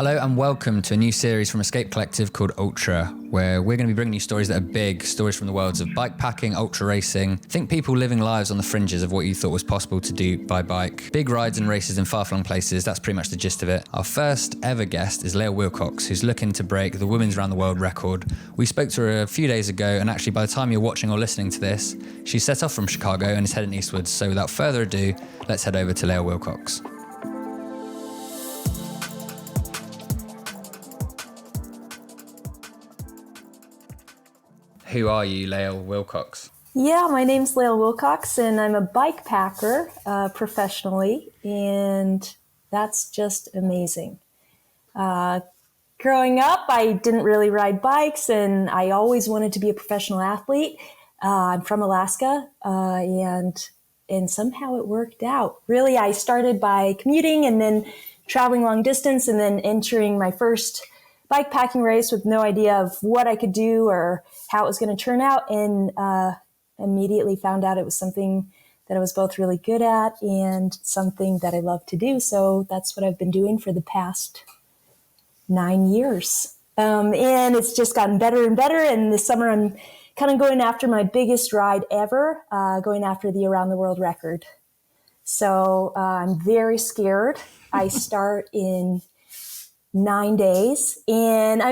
Hello and welcome to a new series from Escape Collective called Ultra, where we're going to be bringing you stories that are big, stories from the worlds of bike packing, ultra racing. Think people living lives on the fringes of what you thought was possible to do by bike. Big rides and races in far-flung places, that's pretty much the gist of it. Our first ever guest is Lael Wilcox, who's looking to break the women's round the world record. We spoke to her a few days ago, and actually by the time you're watching or listening to this, she's set off from Chicago and is heading eastwards. So without further ado, let's head over to Lael Wilcox. Who are you, Lael Wilcox? Yeah, my name's Lael Wilcox, and I'm a bike packer professionally, and that's just amazing. Growing up, I didn't really ride bikes, and I always wanted to be a professional athlete. I'm from Alaska, and somehow it worked out. Really, I started by commuting and then traveling long distance, and then entering my first bike packing race with no idea of what I could do or how it was going to turn out, and immediately found out it was something that I was both really good at and something that I love to do. So that's what I've been doing for the past 9 years. And it's just gotten better and better. And this summer I'm kind of going after my biggest ride ever, going after the around the world record. So I'm very scared. I start in 9 days, and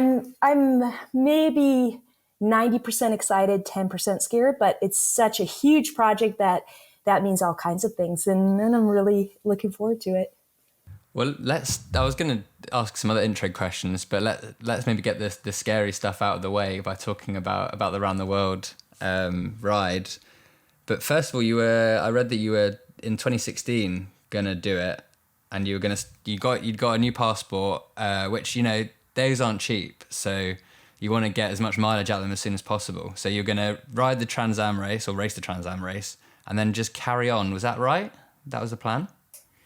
I'm maybe 90% excited, 10% scared, but it's such a huge project that means all kinds of things, and I'm really looking forward to it. Well, I was going to ask some other intro questions, but let's maybe get the scary stuff out of the way by talking about the Around the World ride. But first of all, I read that you were in 2016 going to do it. And you'd got a new passport, which, you know, those aren't cheap. So you want to get as much mileage out of them as soon as possible. So you're going to ride the Trans Am race or race the Trans Am race and then just carry on. Was that right? That was the plan?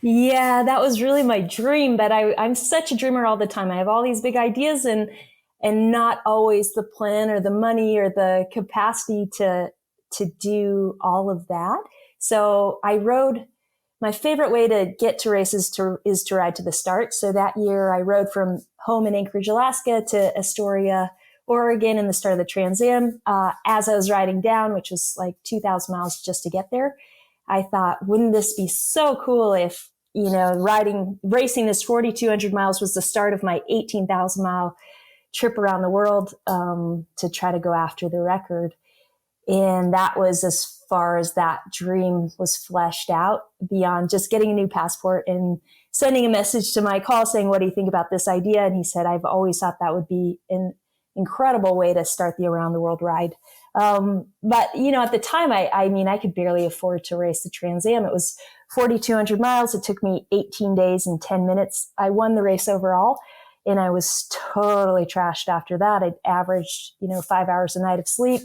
Yeah, that was really my dream. But I'm such a dreamer all the time. I have all these big ideas and not always the plan or the money or the capacity to do all of that. So I rode. My favorite way to get to races is to ride to the start. So that year I rode from home in Anchorage, Alaska to Astoria, Oregon in the start of the Trans Am. As I was riding down, which was like 2,000 miles just to get there, I thought, wouldn't this be so cool if, you know, racing this 4,200 miles was the start of my 18,000 mile trip around the world to try to go after the record. And that was as far as that dream was fleshed out, beyond just getting a new passport and sending a message to Mike Hall saying, what do you think about this idea? And he said, I've always thought that would be an incredible way to start the Around the World ride. But, you know, at the time, I mean, I could barely afford to race the Trans Am. It was 4,200 miles. It took me 18 days and 10 minutes. I won the race overall, and I was totally trashed after that. I'd averaged, 5 hours a night of sleep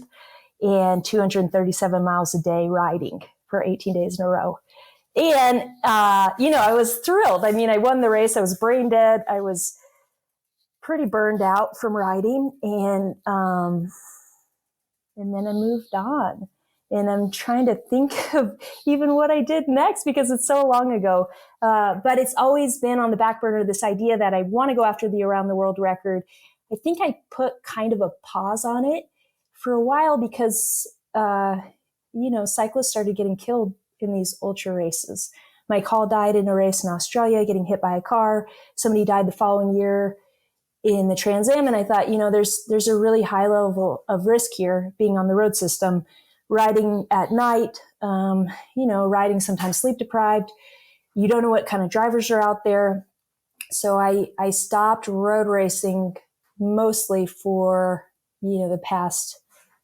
and 237 miles a day riding for 18 days in a row. And, I was thrilled. I mean, I won the race. I was brain dead. I was pretty burned out from riding. And then I moved on. And I'm trying to think of even what I did next because it's so long ago. But it's always been on the back burner, this idea that I want to go after the Around the World record. I think I put kind of a pause on it for a while because, cyclists started getting killed in these ultra races. Mike Hall died in a race in Australia, getting hit by a car. Somebody died the following year in the Trans Am. And I thought, there's a really high level of risk here being on the road system, riding at night, riding sometimes sleep deprived. You don't know what kind of drivers are out there. So I stopped road racing mostly for, the past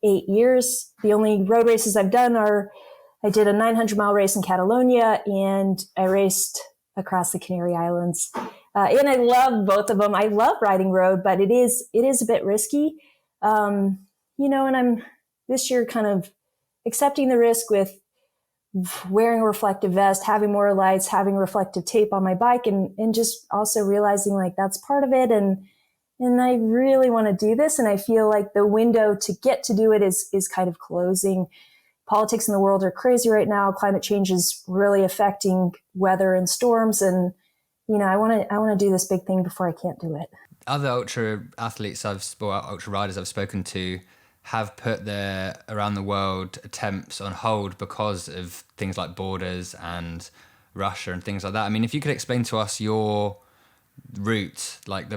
8 years. The only road races I've done I did a 900-mile race in Catalonia, and I raced across the Canary Islands. And I love both of them. I love riding road, but it is a bit risky. And I'm this year kind of accepting the risk with wearing a reflective vest, having more lights, having reflective tape on my bike, and just also realizing like that's part of it. And I really want to do this. And I feel like the window to get to do it is kind of closing. Politics in the world are crazy right now. Climate change is really affecting weather and storms. And I want to do this big thing before I can't do it. Other ultra athletes ultra riders I've spoken to have put their around the world attempts on hold because of things like borders and Russia and things like that. I mean, if you could explain to us your route, like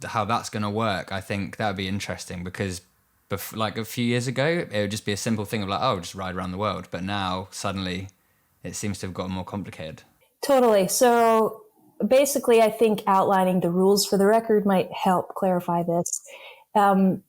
how that's going to work, I think that would be interesting, because like a few years ago, it would just be a simple thing of like, oh, just ride around the world. But now suddenly it seems to have gotten more complicated. Totally. So basically, I think outlining the rules for the record might help clarify this.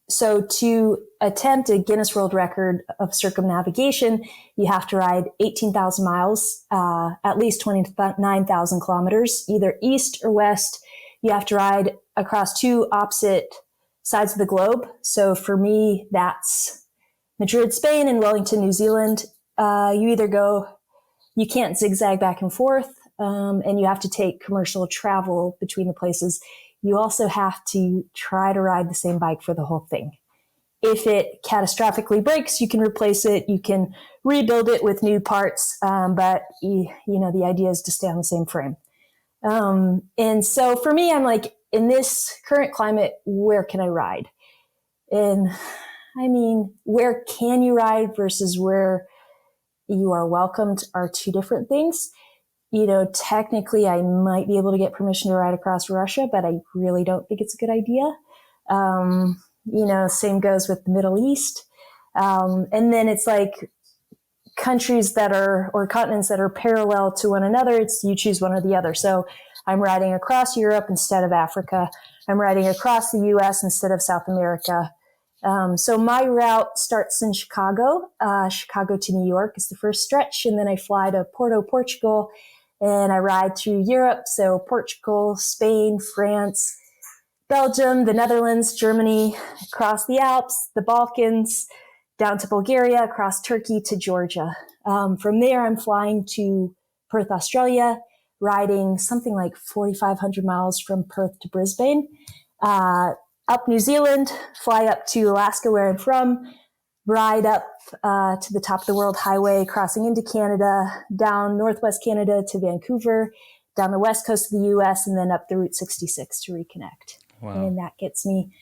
So to attempt a Guinness World Record of circumnavigation, you have to ride 18,000 miles, at least 29,000 kilometers, either east or west. You have to ride across two opposite sides of the globe. So for me, that's Madrid, Spain, and Wellington, New Zealand. You can't zigzag back and forth, and you have to take commercial travel between the places. You also have to try to ride the same bike for the whole thing. If it catastrophically breaks, you can replace it. You can rebuild it with new parts, but the idea is to stay on the same frame. And so for me, I'm like, in this current climate, where can I ride? And I mean, where can you ride versus where you are welcomed are two different things. Technically I might be able to get permission to ride across Russia, but I really don't think it's a good idea. Same goes with the Middle East. And then it's like countries or continents that are parallel to one another. It's you choose one or the other. So I'm riding across Europe instead of Africa. I'm riding across the US instead of South America. So my route starts in Chicago. Chicago to New York is the first stretch. And then I fly to Porto, Portugal, and I ride through Europe. So Portugal, Spain, France, Belgium, the Netherlands, Germany, across the Alps, the Balkans, down to Bulgaria, across Turkey to Georgia. From there, I'm flying to Perth, Australia, riding something like 4,500 miles from Perth to Brisbane. Up New Zealand, fly up to Alaska, where I'm from, ride up to the top of the World Highway, crossing into Canada, down Northwest Canada to Vancouver, down the west coast of the US, and then up the Route 66 to reconnect. Wow. And that gets me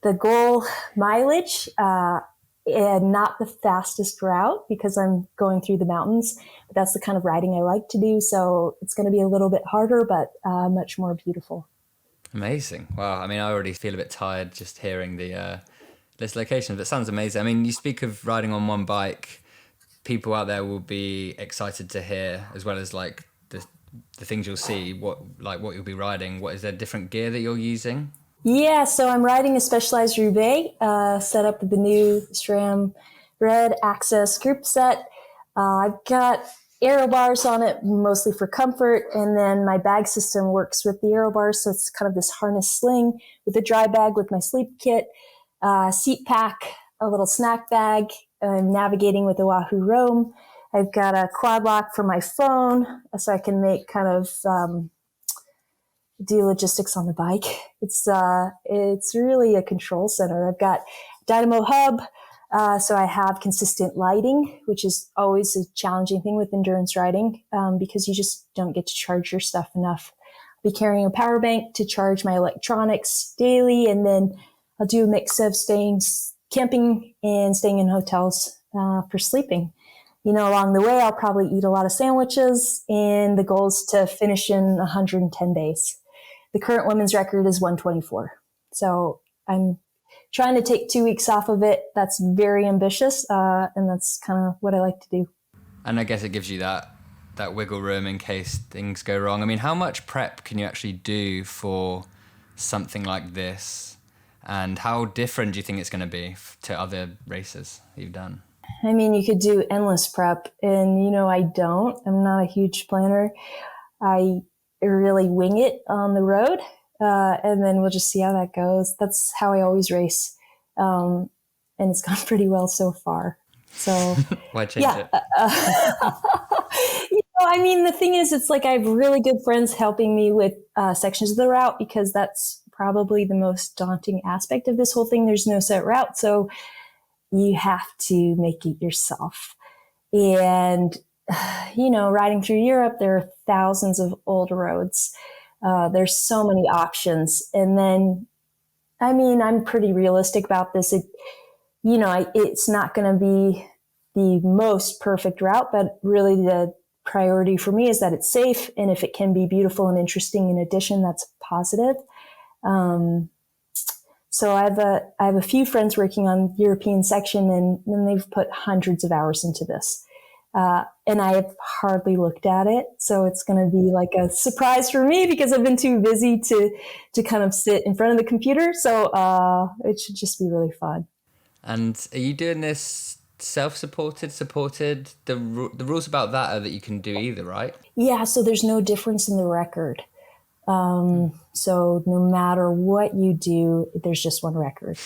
the goal mileage, and not the fastest route because I'm going through the mountains, but that's the kind of riding I like to do. So it's going to be a little bit harder, but much more beautiful. Amazing. Wow. I mean, I already feel a bit tired just hearing the this location, but it sounds amazing. I mean, you speak of riding on one bike. People out there will be excited to hear, as well as like the things you'll see, what you'll be riding. What is there different gear that you're using? Yeah, so I'm riding a Specialized Roubaix, set up with the new SRAM Red Access group set. I've got aero bars on it, mostly for comfort, and then my bag system works with the aero bars, so it's kind of this harness sling with a dry bag with my sleep kit, seat pack, a little snack bag. I'm navigating with the Wahoo Roam. I've got a quad lock for my phone, so I can make kind of do logistics on the bike. It's really a control center. I've got Dynamo Hub, so I have consistent lighting, which is always a challenging thing with endurance riding, because you just don't get to charge your stuff enough. I'll be carrying a power bank to charge my electronics daily, and then I'll do a mix of camping and staying in hotels for sleeping. Along the way, I'll probably eat a lot of sandwiches, and the goal is to finish in 110 days. The current women's record is 124. So I'm trying to take 2 weeks off of it. That's very ambitious, and that's kind of what I like to do. And I guess it gives you that wiggle room in case things go wrong. I mean, how much prep can you actually do for something like this? And how different do you think it's going to be to other races you've done? I mean, you could do endless prep, and I don't. I'm not a huge planner. I really wing it on the road, and then we'll just see how that goes. That's how I always race, and it's gone pretty well so far. So why change it? I mean, the thing is, it's like I have really good friends helping me with sections of the route, because that's probably the most daunting aspect of this whole thing. There's no set route, so you have to make it yourself. And riding through Europe, there are thousands of old roads. There's so many options. And then, I mean, I'm pretty realistic about this. It's not going to be the most perfect route, but really the priority for me is that it's safe. And if it can be beautiful and interesting in addition, that's positive. So I have a few friends working on European section, and they've put hundreds of hours into this. And I have hardly looked at it. So it's going to be like a surprise for me because I've been too busy to kind of sit in front of the computer. So it should just be really fun. And are you doing this self-supported, supported? The rules about that are that you can do either, right? Yeah, so there's no difference in the record. So no matter what you do, there's just one record.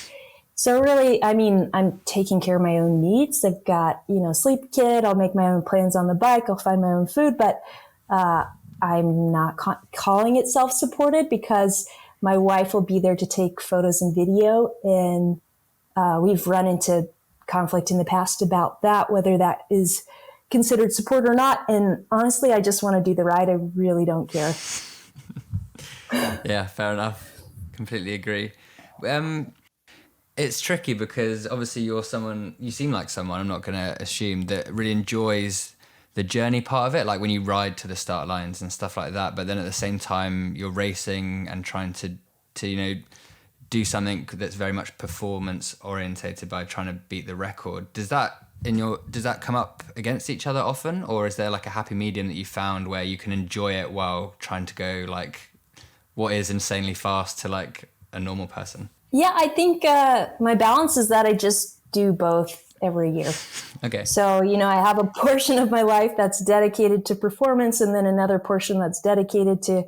So really, I mean, I'm taking care of my own needs. I've got, sleep kit. I'll make my own plans on the bike. I'll find my own food, but I'm not calling it self-supported because my wife will be there to take photos and video. And we've run into conflict in the past about that, whether that is considered support or not. And honestly, I just want to do the ride. I really don't care. Yeah, fair enough. Completely agree. It's tricky because obviously you seem like someone, I'm not going to assume, that really enjoys the journey part of it, like when you ride to the start lines and stuff like that. But then at the same time, you're racing and trying to do something that's very much performance orientated by trying to beat the record. Does that come up against each other often, or is there like a happy medium that you found where you can enjoy it while trying to go like what is insanely fast to like a normal person? Yeah, I think my balance is that I just do both every year. Okay. So, I have a portion of my life that's dedicated to performance, and then another portion that's dedicated to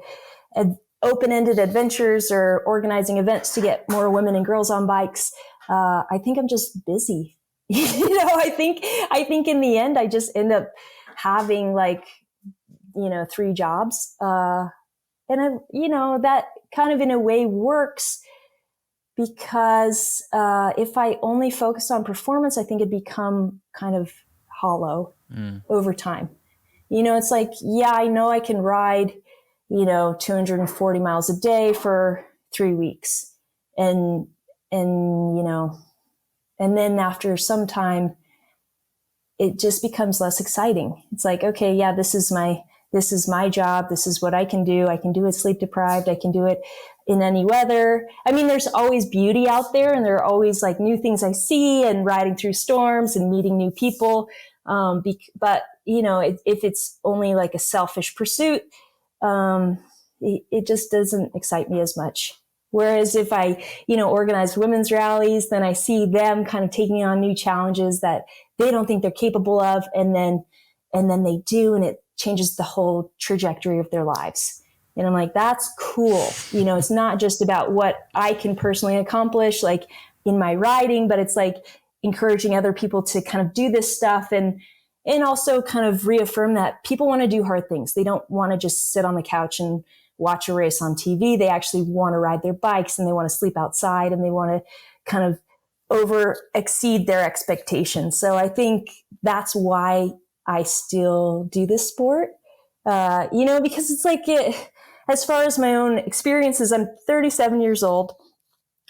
open-ended adventures or organizing events to get more women and girls on bikes. I think I'm just busy. I think in the end, I just end up having 3 jobs. And that kind of in a way works because if I only focused on performance, I think it'd become kind of hollow over time. It's like, yeah, I know I can ride 240 miles a day for 3 weeks. And then after some time, it just becomes less exciting. It's like, okay, yeah, this is my job. This is what I can do. I can do it sleep deprived. I can do it in any weather. I mean, there's always beauty out there, and there are always like new things I see and riding through storms and meeting new people. But if it's only like a selfish pursuit, it just doesn't excite me as much. Whereas if I, organize women's rallies, then I see them kind of taking on new challenges that they don't think they're capable of. And then they do, and it changes the whole trajectory of their lives. And I'm like, that's cool. It's not just about what I can personally accomplish, like in my riding, but it's like encouraging other people to kind of do this stuff and also kind of reaffirm that people want to do hard things. They don't want to just sit on the couch and watch a race on TV. They actually want to ride their bikes, and they want to sleep outside, and they want to kind of exceed their expectations. So I think that's why I still do this sport, because it's like as far as my own experiences, I'm 37 years old.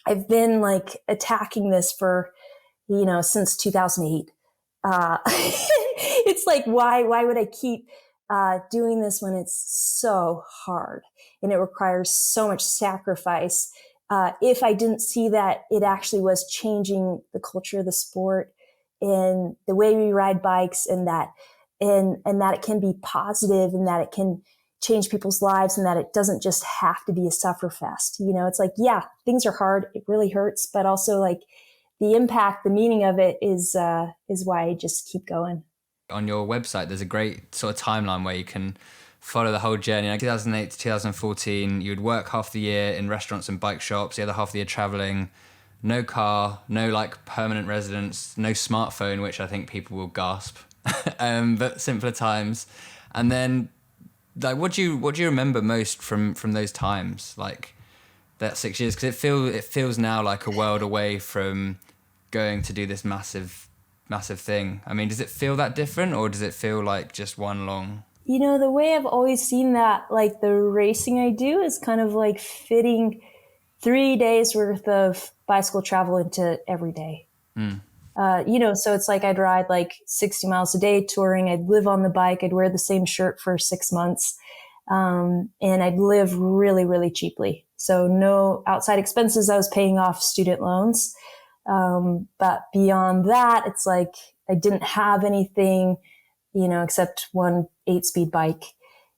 I've been like attacking this for, since 2008. It's like, why would I keep doing this when it's so hard and it requires so much sacrifice? If I didn't see that it actually was changing the culture of the sport and the way we ride bikes, and that it can be positive, and that it can change people's lives, and that it doesn't just have to be a sufferfest. It's like, yeah, things are hard. It really hurts, but also like the impact, the meaning of it is why I just keep going. On your website, there's a great sort of timeline where you can follow the whole journey. Like 2008 to 2014, you would work half the year in restaurants and bike shops, the other half of the year traveling. No car, no like permanent residence, no smartphone, which I think people will gasp, but simpler times. And then, like, what do you remember most from those times, like that 6 years? Because it feels now like a world away from going to do this massive thing. I mean, does it feel that different, or does it feel like just one long The way I've always seen that, like the racing I do is kind of like fitting 3 days worth of bicycle travel into every day. So it's like I'd ride like 60 miles a day touring. I'd live on the bike. I'd wear the same shirt for 6 months. And I'd live really, really cheaply. So no outside expenses. I was paying off student loans. But beyond that, it's like I didn't have anything, except one 8-speed bike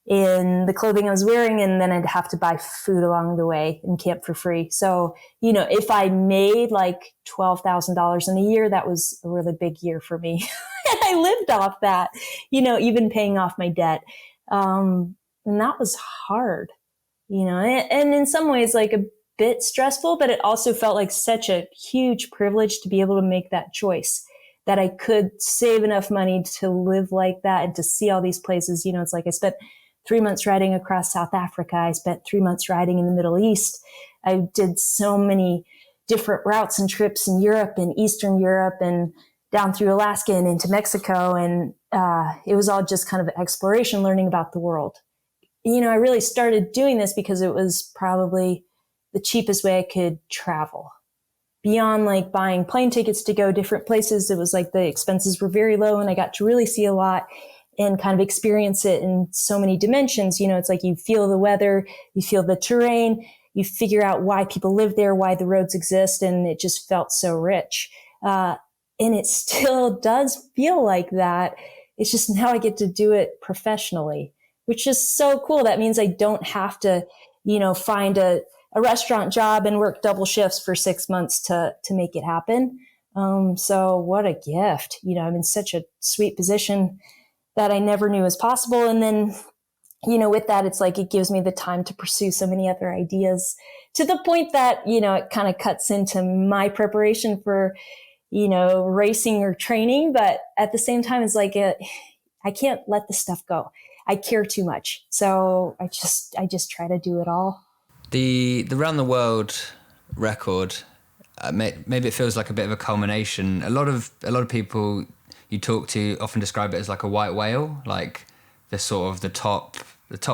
in the clothing I was wearing. And then I'd have to buy food along the way and camp for free. So, if I made like $12,000 in a year, that was a really big year for me. And I lived off that, even paying off my debt. And that was hard, and in some ways like a bit stressful, but it also felt like such a huge privilege to be able to make that choice, that I could save enough money to live like that and to see all these places. It's like I spent 3 months riding across South Africa. I spent 3 months riding in the Middle East. I did so many different routes and trips in Europe and Eastern Europe and down through Alaska and into Mexico. And it was all just kind of exploration, learning about the world. I really started doing this because it was probably the cheapest way I could travel. Beyond like buying plane tickets to go different places, it was like the expenses were very low and I got to really see a lot and kind of experience it in so many dimensions. It's like you feel the weather, you feel the terrain, you figure out why people live there, why the roads exist, and it just felt so rich. And it still does feel like that. It's just now I get to do it professionally, which is so cool. That means I don't have to, find a restaurant job and work double shifts for 6 months to make it happen. So what a gift. I'm in such a sweet position that I never knew was possible. And then, with that, it's like it gives me the time to pursue so many other ideas, to the point that, it kind of cuts into my preparation for, racing or training. But at the same time, it's like I can't let the stuff go. I care too much. So I just try to do it all. The round the world record, maybe it feels like a bit of a culmination. A lot of people you talk to often describe it as like a white whale, like the sort of the top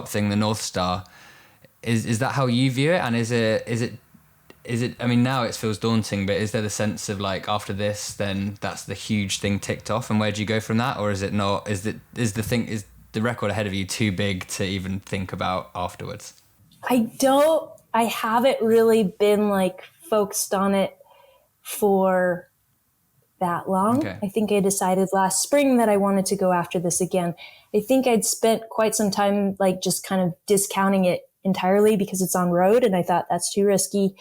thing, the North Star. Is that how you view it? And is it? I mean, now it feels daunting, but is there the sense of like after this, then that's the huge thing ticked off, and where do you go from that, or is it not? Is the record ahead of you too big to even think about afterwards? I haven't really been like focused on it for that long. Okay. I think I decided last spring that I wanted to go after this again. I think I'd spent quite some time like just kind of discounting it entirely because it's on road, and I thought that's too risky.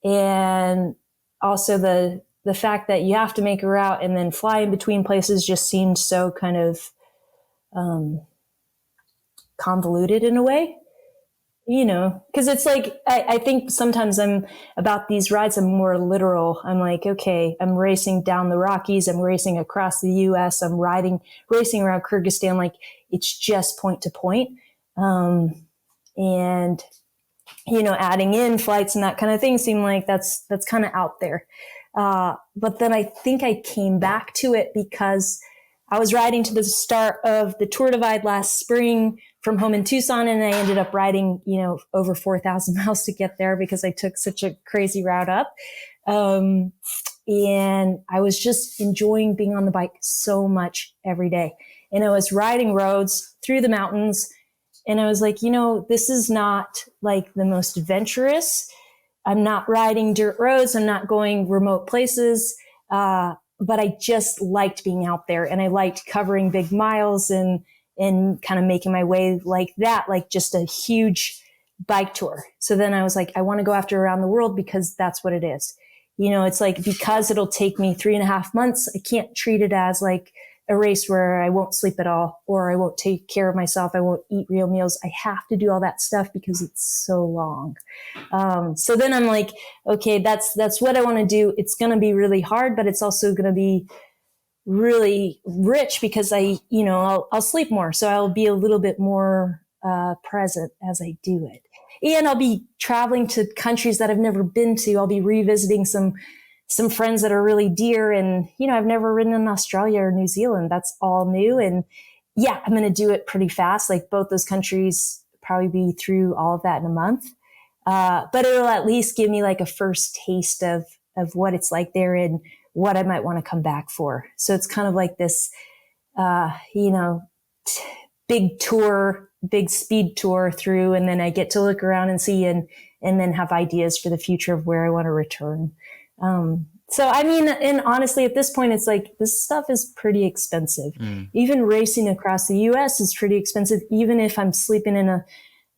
And also the fact that you have to make a route and then fly in between places just seemed so kind of convoluted in a way, because it's like, I think sometimes I'm about these rides, I'm more literal. I'm like, okay, I'm racing down the Rockies. I'm racing across the US. I'm racing around Kyrgyzstan. Like it's just point to point. And, adding in flights and that kind of thing seemed like that's kind of out there. But then I think I came back to it because I was riding to the start of the Tour Divide last spring from home in Tucson, and I ended up riding, over 4,000 miles to get there because I took such a crazy route up. And I was just enjoying being on the bike so much every day. And I was riding roads through the mountains, and I was like, this is not like the most adventurous. I'm not riding dirt roads. I'm not going remote places. But I just liked being out there, and I liked covering big miles and kind of making my way like that, like just a huge bike tour. So then I was like, I want to go after around the world because that's what it is. It's like, because it'll take me 3.5 months, I can't treat it as like a race where I won't sleep at all, or I won't take care of myself. I won't eat real meals. I have to do all that stuff because it's so long. So then I'm like, okay, that's what I want to do. It's going to be really hard, but it's also going to be really rich because I'll sleep more. So I'll be a little bit more present as I do it. And I'll be traveling to countries that I've never been to. I'll be revisiting some friends that are really dear. And, I've never ridden in Australia or New Zealand. That's all new. And, yeah, I'm going to do it pretty fast. Like both those countries probably be through all of that in a month. But it'll at least give me like a first taste of what it's like there and what I might want to come back for. So it's kind of like this, you know, big tour, big speed tour through, and then I get to look around and see and then have ideas for the future of where I want to return. So, I mean, and honestly, at this point, it's like this stuff is pretty expensive. Even racing across the US is pretty expensive. Even if I'm sleeping in a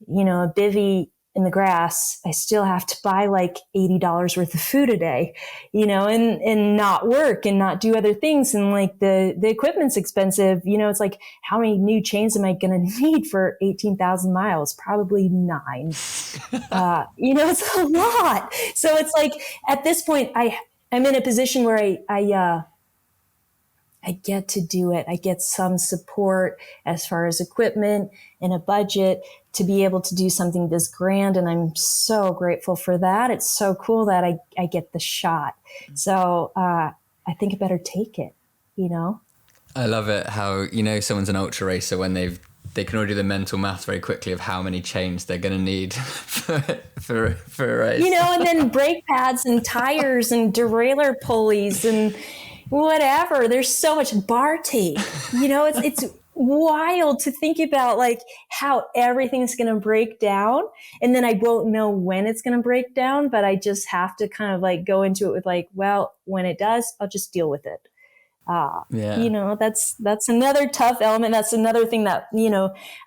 bivvy in the grass, I still have to buy like $80 worth of food a day, and not work and not do other things. And like the equipment's expensive. It's like, how many new chains am I going to need for 18,000 miles? Probably 9. It's a lot. So it's like, at this point, I'm in a position where I get to do it. I get some support as far as equipment and a budget to be able to do something this grand. And I'm so grateful for that. It's so cool that I get the shot. So I think I better take it, I love it how, someone's an ultra racer when they can already do the mental math very quickly of how many chains they're going to need for a race. And then brake pads and tires and derailleur pulleys and whatever. There's so much bar tape. It's wild to think about like how everything's going to break down, and then I won't know when it's going to break down, but I just have to kind of like go into it with like, well, when it does, I'll just deal with it. That's another tough element. That's another thing that,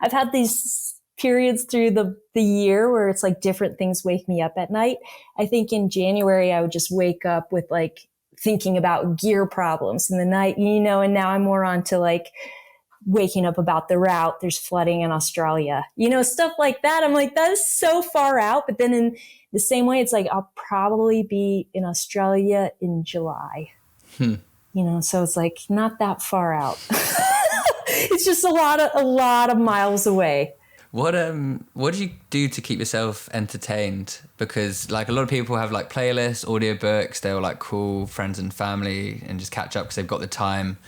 I've had these periods through the year where it's like different things wake me up at night. I think in January, I would just wake up with like thinking about gear problems in the night, and now I'm more on to like waking up about the route. There's flooding in Australia, stuff like that. I'm like, that is so far out. But then in the same way, it's like, I'll probably be in Australia in July. So it's like not that far out. It's just a lot of miles away. What do you do to keep yourself entertained? Because like a lot of people have like playlists, audiobooks, they'll like call friends and family and just catch up because they've got the time.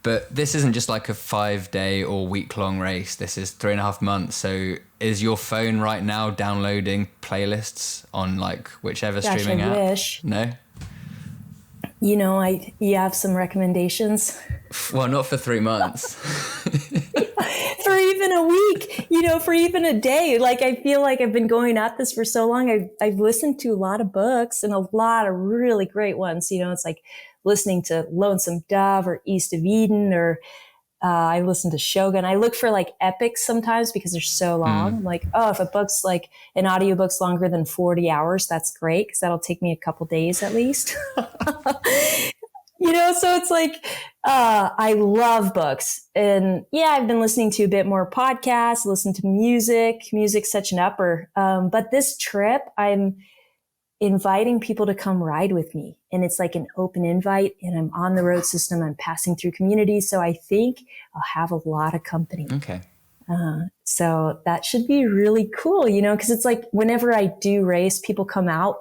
But this isn't just like a 5-day or week-long race. This is 3.5 months. So is your phone right now downloading playlists on like whichever streaming app? Wish. No? You have some recommendations? Well, not for 3 months. For even a week, for even a day. Like, I feel like I've been going at this for so long. I've listened to a lot of books and a lot of really great ones. It's like listening to Lonesome Dove or East of Eden, or I listen to Shogun. I look for like epics sometimes because they're so long. I'm like, oh, if a book's like an audiobook's longer than 40 hours, that's great because that'll take me a couple days at least. So it's like, I love books, and yeah, I've been listening to a bit more podcasts, listen to music. Music's such an upper. But this trip, I'm inviting people to come ride with me, and it's like an open invite, and I'm on the road system. I'm passing through communities. So I think I'll have a lot of company. Okay. So that should be really cool, because it's like whenever I do race, people come out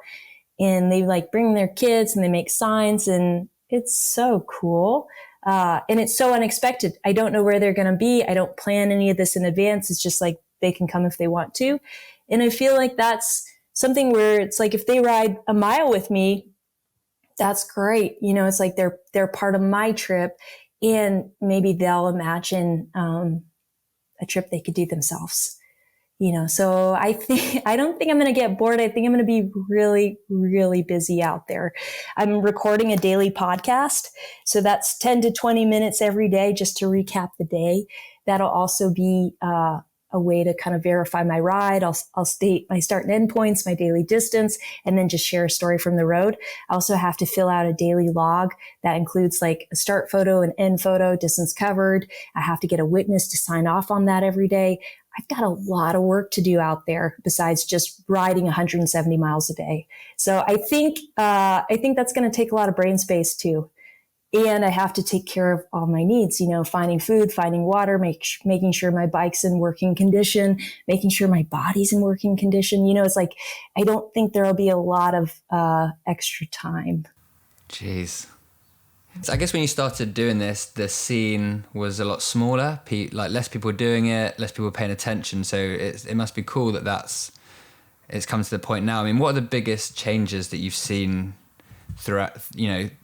and they like bring their kids and they make signs, and it's so cool. And it's so unexpected. I don't know where they're going to be. I don't plan any of this in advance. It's just like they can come if they want to. And I feel like that's something where it's like if they ride a mile with me, that's great. It's like they're part of my trip, and maybe they'll imagine a trip they could do themselves. So I don't think I'm going to get bored. I think I'm going to be really, really busy out there. I'm recording a daily podcast. So that's 10 to 20 minutes every day just to recap the day. That'll also be a way to kind of verify my ride. I'll state my start and end points, my daily distance, and then just share a story from the road. I also have to fill out a daily log that includes like a start photo, an end photo, distance covered. I have to get a witness to sign off on that every day. I've got a lot of work to do out there besides just riding 170 miles a day. So I think that's going to take a lot of brain space too. And I have to take care of all my needs, finding food, finding water, making sure my bike's in working condition, making sure my body's in working condition. It's like, I don't think there'll be a lot of extra time. Jeez. So I guess when you started doing this, the scene was a lot smaller. Like less people doing it, less people paying attention. So it must be cool that it's come to the point now. I mean, what are the biggest changes that you've seen throughout,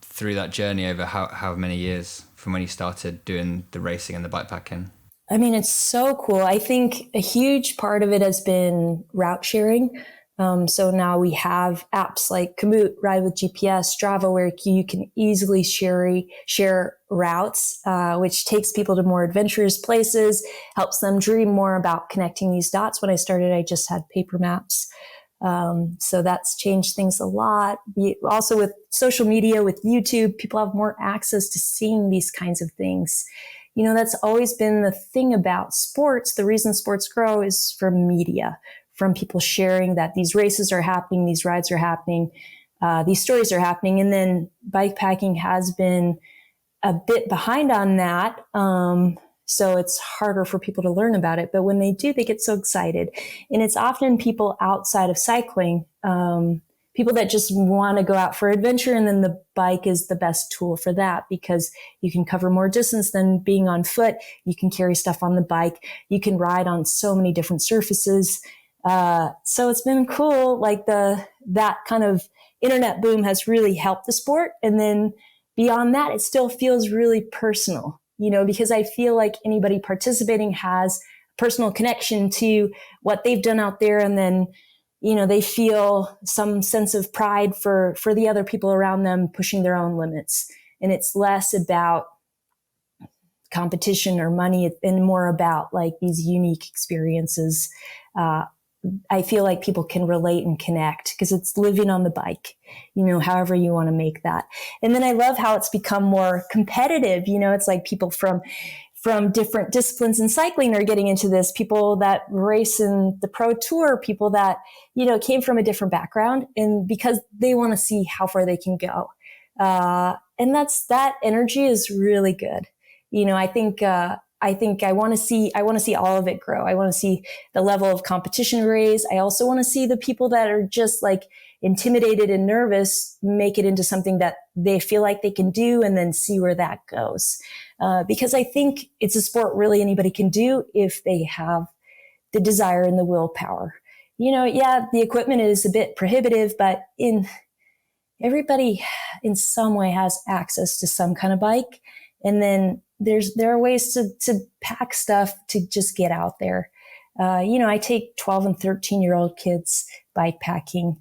through that journey over how many years from when you started doing the racing and the bikepacking? I mean, it's so cool. I think a huge part of it has been route sharing. So now we have apps like Komoot, Ride with GPS, Strava, where you can easily share routes, which takes people to more adventurous places, helps them dream more about connecting these dots. When I started, I just had paper maps. So that's changed things a lot. Also with social media, with YouTube, people have more access to seeing these kinds of things. That's always been the thing about sports. The reason sports grow is from media, from people sharing that these races are happening, these rides are happening, these stories are happening. And then bikepacking has been a bit behind on that. So it's harder for people to learn about it. But when they do, they get so excited. And it's often people outside of cycling, people that just want to go out for adventure. And then the bike is the best tool for that because you can cover more distance than being on foot. You can carry stuff on the bike. You can ride on so many different surfaces. So it's been cool. Like that kind of internet boom has really helped the sport. And then beyond that, it still feels really personal, because I feel like anybody participating has a personal connection to what they've done out there. And then, they feel some sense of pride for the other people around them pushing their own limits. And it's less about competition or money and more about like these unique experiences. I feel like people can relate and connect because it's living on the bike, however you want to make that. And then I love how it's become more competitive. It's like people from different disciplines in cycling are getting into this, people that race in the pro tour, people that, came from a different background and because they want to see how far they can go. And that energy is really good. I think I want to see all of it grow. I want to see the level of competition raise. I also want to see the people that are just like intimidated and nervous make it into something that they feel like they can do and then see where that goes. Because I think it's a sport really anybody can do if they have the desire and the willpower. The equipment is a bit prohibitive, but everybody in some way has access to some kind of bike. And then there are ways to pack stuff to just get out there. I take 12 and 13-year-old kids bike packing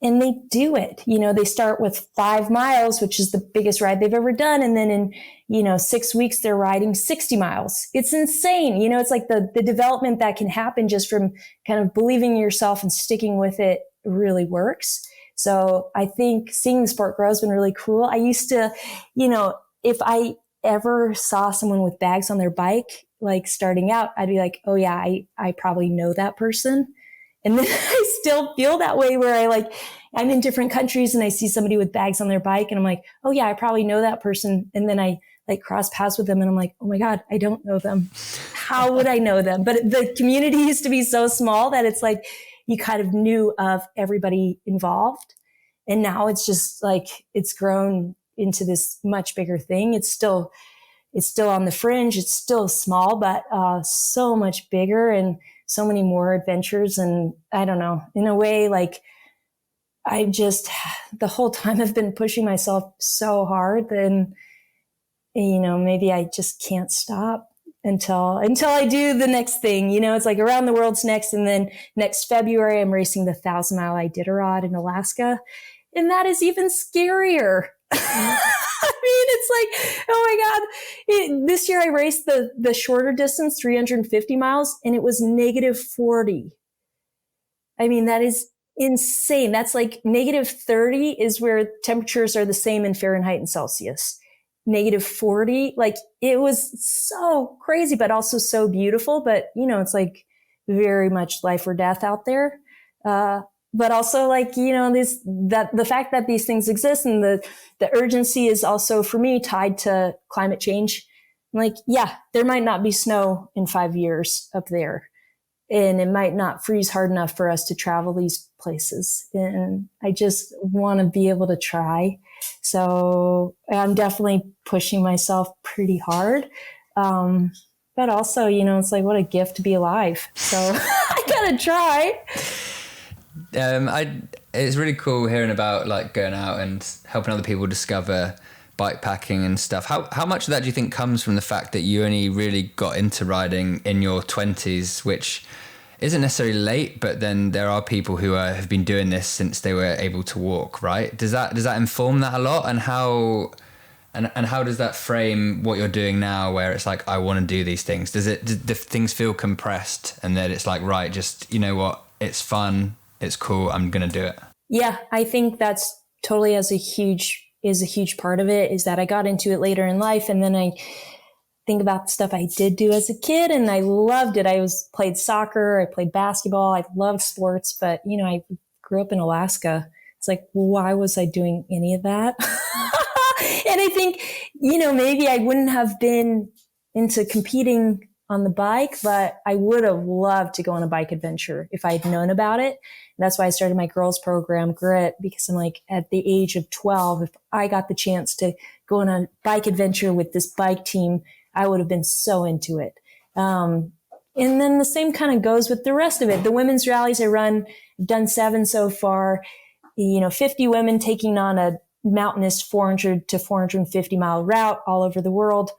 and they do it. They start with 5 miles, which is the biggest ride they've ever done. And then in, 6 weeks, they're riding 60 miles. It's insane. It's like the development that can happen just from kind of believing in yourself and sticking with it really works. So I think seeing the sport grow has been really cool. I used to, if I ever saw someone with bags on their bike, like starting out, I'd be like, oh yeah, I probably know that person. And then I still feel that way where I'm in different countries and I see somebody with bags on their bike and I'm like, oh yeah, I probably know that person. And then I cross paths with them and I'm like, oh my God, I don't know them. How would I know them? But the community used to be so small that it's like you kind of knew of everybody involved. And now it's just like, it's grown into this much bigger thing. It's still on the fringe. It's still small, but so much bigger and so many more adventures. And I don't know, in a way, like the whole time I've been pushing myself so hard then, maybe I just can't stop until I do the next thing. It's like around the world's next. And then next February, I'm racing the 1,000-mile Iditarod in Alaska. And that is even scarier. I mean, it's like, oh my God. This year I raced the shorter distance, 350 miles, and it was -40. I mean, that is insane. That's like -30 is where temperatures are the same in Fahrenheit and Celsius. -40, like it was so crazy, but also so beautiful. But, it's like very much life or death out there. But also the fact that these things exist and the urgency is also for me tied to climate change. Like, yeah, there might not be snow in 5 years up there, and it might not freeze hard enough for us to travel these places. And I just want to be able to try. So I'm definitely pushing myself pretty hard. But also, you know, it's like, what a gift to be alive. So I gotta try. It's really cool hearing about like going out and helping other people discover bike packing and stuff. How much of that do you think comes from the fact that you only really got into riding in your 20s, which isn't necessarily late, but then there are people who have been doing this since they were able to walk, right? Does that inform that a lot? And how does that frame what you're doing now, where it's like, I want to do these things? Do things feel compressed and then it's like, right, just, you know what, it's fun, it's cool, I'm going to do it? Yeah, I think that's totally is a huge part of it, is that I got into it later in life. And then I think about the stuff I did do as a kid, and I loved it. Played soccer, I played basketball, I loved sports, but you know, I grew up in Alaska. It's like, why was I doing any of that? And I think, you know, maybe I wouldn't have been into competing on the bike, but I would have loved to go on a bike adventure if I'd known about it. And that's why I started my girls program, Grit, because I'm like, at the age of 12, if I got the chance to go on a bike adventure with this bike team, I would have been so into it. And then the same kind of goes with the rest of it. The women's rallies I run, I've done 7 so far, you know, 50 women taking on a mountainous 400 to 450 mile route all over the world.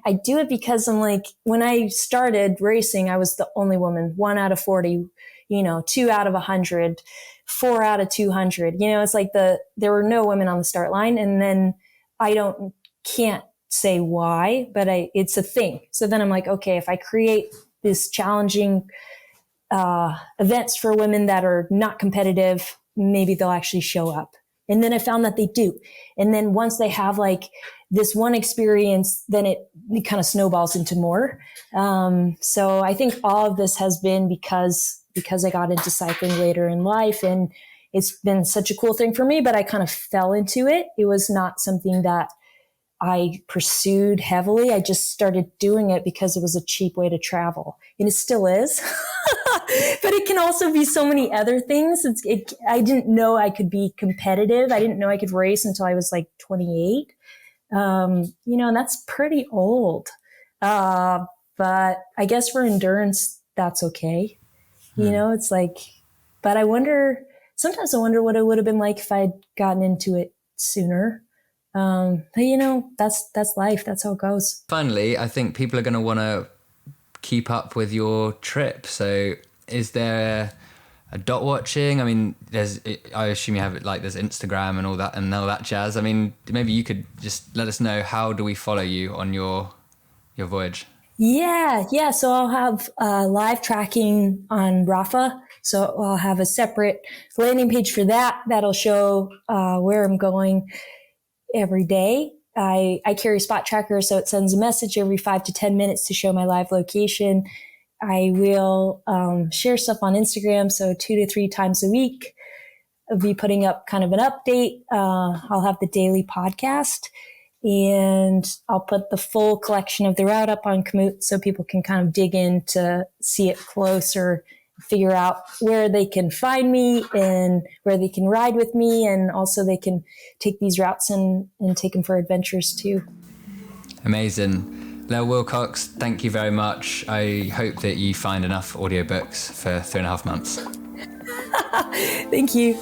I do it because I'm like, when I started racing, I was the only woman, 1 out of 40, you know, 2 out of 100, 4 out of 200. You know, it's like there were no women on the start line. And then can't say why, but it's a thing. So then I'm like, okay, if I create this challenging events for women that are not competitive, maybe they'll actually show up. And then I found that they do. And then once they have like this one experience, then it kind of snowballs into more. So I think all of this has been because I got into cycling later in life, and it's been such a cool thing for me, but I kind of fell into it. It was not something that I pursued heavily. I just started doing it because it was a cheap way to travel, and it still is. But it can also be so many other things. I didn't know I could be competitive. I didn't know I could race until I was like 28. You know, and that's pretty old. But I guess for endurance, that's okay. You know, it's like, but sometimes I wonder what it would have been like if I'd gotten into it sooner. But you know, that's life. That's how it goes. Finally, I think people are going to want to keep up with your trip. So is there a dot watching? I mean, I assume you have it, like there's Instagram and all that jazz. I mean, maybe you could just let us know, how do we follow you on your voyage? Yeah. So I'll have live tracking on Rapha. So I'll have a separate landing page for that. That'll show where I'm going every day. I carry Spot Tracker, so it sends a message every 5 to 10 minutes to show my live location. I will share stuff on Instagram, so 2 to 3 times a week. I'll be putting up kind of an update. I'll have the daily podcast, and I'll put the full collection of the route up on Komoot so people can kind of dig in to see it closer, figure out where they can find me and where they can ride with me. And also they can take these routes and take them for adventures too. Amazing. Lael Wilcox, thank you very much. I hope that you find enough audiobooks for 3.5 months. Thank you.